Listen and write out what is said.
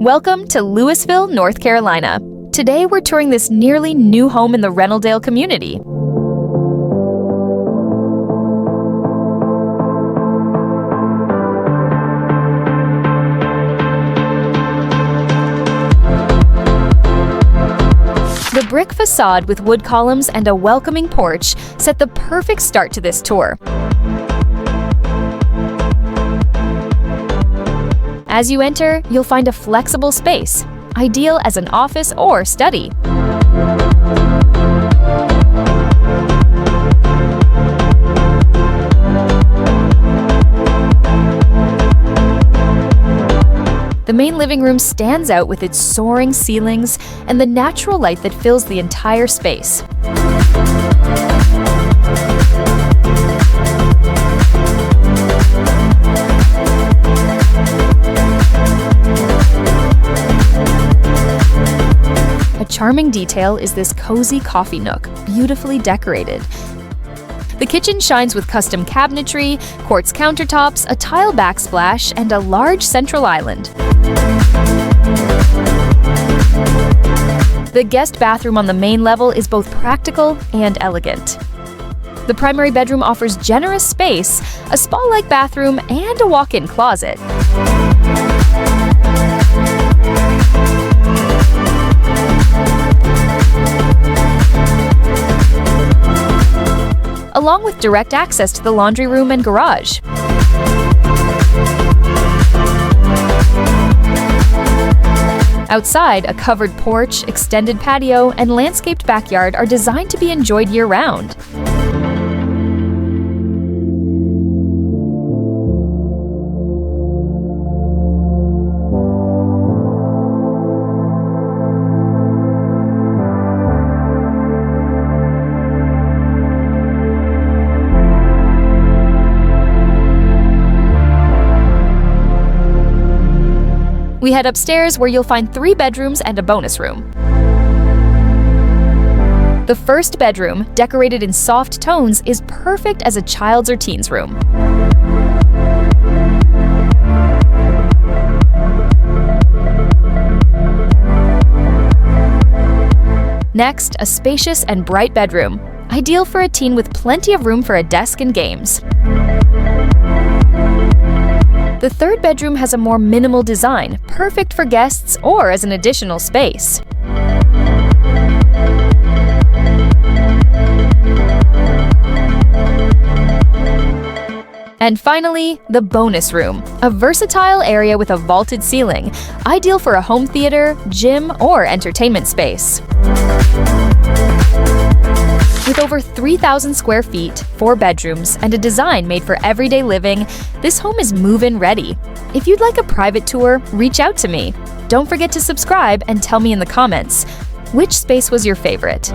Welcome to Lewisville, North Carolina. Today we're touring this nearly new home in the Reynoldale community. The brick facade with wood columns and a welcoming porch set the perfect start to this tour. As you enter, you'll find a flexible space, ideal as an office or study. The main living room stands out with its soaring ceilings and the natural light that fills the entire space. A charming detail is this cozy coffee nook, beautifully decorated. The kitchen shines with custom cabinetry, quartz countertops, a tile backsplash, and a large central island. The guest bathroom on the main level is both practical and elegant. The primary bedroom offers generous space, a spa-like bathroom, and a walk-in closet. Along with direct access to the laundry room and garage. Outside, a covered porch, extended patio, and landscaped backyard are designed to be enjoyed year-round. We head upstairs where you'll find 3 bedrooms and a bonus room. The first bedroom, decorated in soft tones, is perfect as a child's or teen's room. Next, a spacious and bright bedroom, ideal for a teen with plenty of room for a desk and games. The third bedroom has a more minimal design, perfect for guests or as an additional space. And finally, the bonus room, a versatile area with a vaulted ceiling, ideal for a home theater, gym, or entertainment space. With over 3,000 square feet, 4 bedrooms, and a design made for everyday living, this home is move-in ready. If you'd like a private tour, reach out to me. Don't forget to subscribe and tell me in the comments, which space was your favorite?